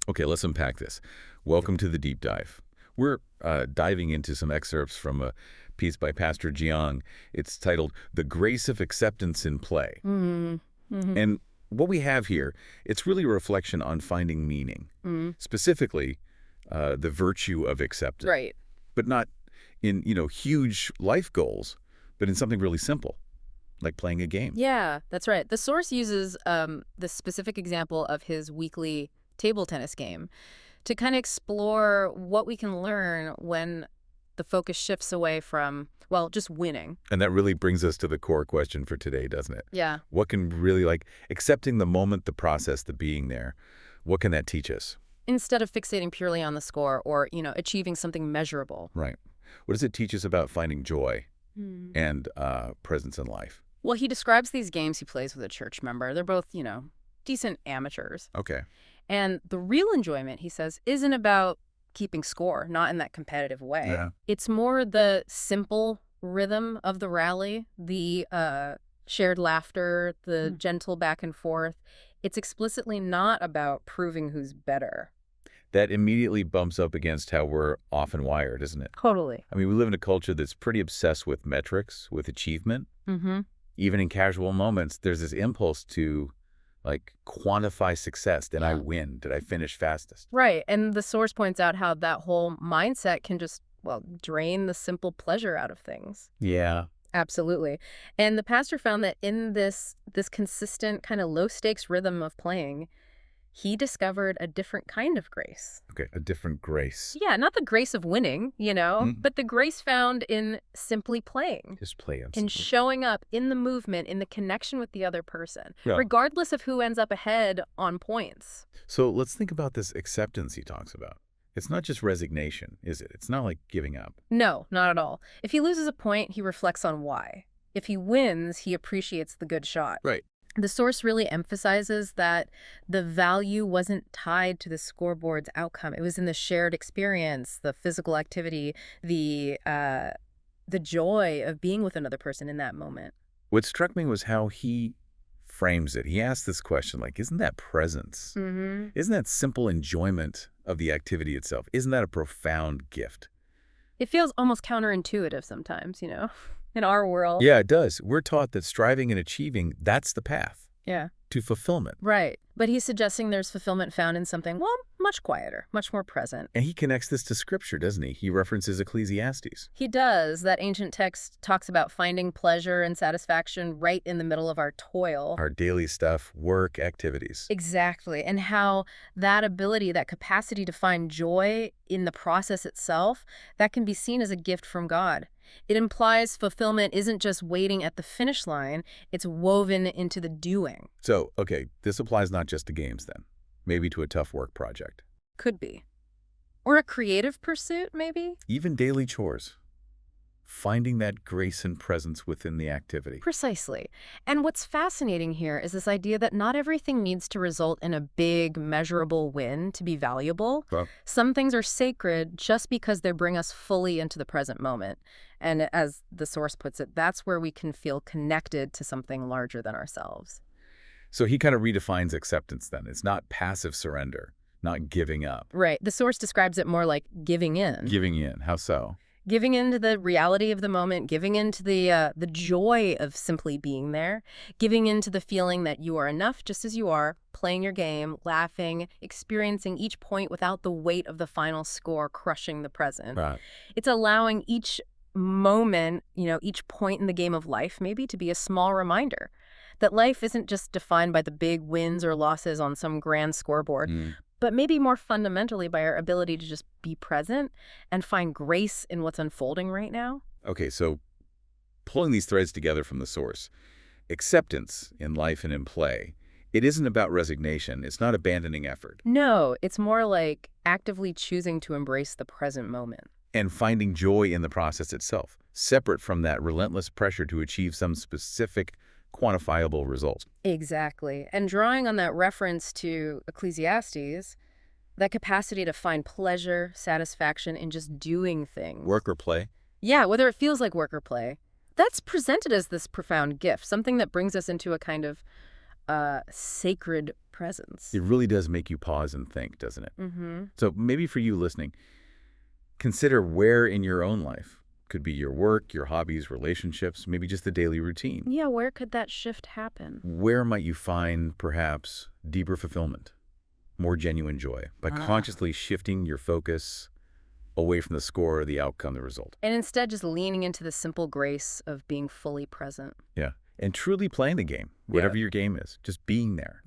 Okay, let's unpack this. Welcome to the deep dive. We're diving into some excerpts from a piece by Pastor Jeong. It's titled "The Grace of Acceptance in Play." Mm-hmm. And what we have here, it's really a reflection on finding meaning, specifically the virtue of acceptance, Right. but not in, huge life goals, but in something really simple, like playing a game. Yeah, that's right. The source uses the specific example of his weekly table tennis game to kind of explore what we can learn when the focus shifts away from, well, just winning. And that really brings us to the core question for today, doesn't it? Yeah. What can really, accepting the moment, the process, the being there, what can that teach us? Instead of fixating purely on the score or, achieving something measurable. Right. What does it teach us about finding joy Hmm. and presence in life? Well, he describes these games he plays with a church member. They're both, decent amateurs. Okay. And the real enjoyment, he says, isn't about keeping score, not in that competitive way. Yeah. It's more the simple rhythm of the rally, the shared laughter, the gentle back and forth. It's explicitly not about proving who's better. That immediately bumps up against how we're often wired, isn't it? Totally. I mean, we live in a culture that's pretty obsessed with metrics, with achievement. Mm-hmm. Even in casual moments, there's this impulse to, quantify success. Did I win? Did I finish fastest? Right. And the source points out how that whole mindset can just, well, drain the simple pleasure out of things. Yeah. Absolutely. And the pastor found that in this consistent kind of low-stakes rhythm of playing, he discovered a different kind of grace. Okay, a different grace. Yeah, not the grace of winning, but the grace found in simply playing. Just play In showing up in the movement, in the connection with the other person, Yeah. regardless of who ends up ahead on points. So let's think about this acceptance he talks about. It's not just resignation, is it? It's not like giving up. No, not at all. If he loses a point, he reflects on why. If he wins, he appreciates the good shot. Right. The source really emphasizes that the value wasn't tied to the scoreboard's outcome. It was in the shared experience, the physical activity, the joy of being with another person in that moment. What struck me was how he frames it. He asked this question, isn't that presence? Mm-hmm. Isn't that simple enjoyment of the activity itself? Isn't that a profound gift? It feels almost counterintuitive sometimes, in our world. Yeah, it does. We're taught that striving and achieving, that's the path Yeah. to fulfillment. Right. But he's suggesting there's fulfillment found in something, well, much quieter, much more present. And he connects this to Scripture, doesn't he? He references Ecclesiastes. He does. That ancient text talks about finding pleasure and satisfaction right in the middle of our toil. Our daily stuff, work, activities. Exactly. And how that ability, that capacity to find joy in the process itself, that can be seen as a gift from God. It implies fulfillment isn't just waiting at the finish line, it's woven into the doing. So, okay, this applies not just to games then. Maybe to a tough work project. Could be. Or a creative pursuit, maybe? Even daily chores. Finding that grace and presence within the activity. Precisely. And what's fascinating here is this idea that not everything needs to result in a big, measurable win to be valuable. Well, Some things are sacred just because they bring us fully into the present moment. And as the source puts it, that's where we can feel connected to something larger than ourselves. so he kind of redefines acceptance then. It's not passive surrender, not giving up. Right. The source describes it more like giving in. Giving in. How so? Giving in to the reality of the moment, giving in to the joy of simply being there, giving in to the feeling that you are enough just as you are, playing your game, laughing, experiencing each point without the weight of the final score crushing the present. Right. It's allowing each moment, each point in the game of life maybe to be a small reminder that life isn't just defined by the big wins or losses on some grand scoreboard, but maybe more fundamentally by our ability to just be present and find grace in what's unfolding right now. Okay, so pulling these threads together from the source, acceptance in life and in play, it isn't about resignation. It's not abandoning effort. No, it's more like actively choosing to embrace the present moment. And finding joy in the process itself, separate from that relentless pressure to achieve some specific quantifiable result. Exactly. And drawing on that reference to Ecclesiastes, that capacity to find pleasure, satisfaction in just doing things. Work or play? Yeah, whether it feels like work or play. That's presented as this profound gift, something that brings us into a kind of sacred presence. It really does make you pause and think, doesn't it? Mm-hmm. So maybe for you listening, consider where in your own life, could be your work, your hobbies, relationships, maybe just the daily routine. Yeah, where could that shift happen? Where might you find perhaps deeper fulfillment, more genuine joy by consciously shifting your focus away from the score or the outcome, the result? And instead just leaning into the simple grace of being fully present. Yeah. And truly playing the game, whatever your game is, just being there.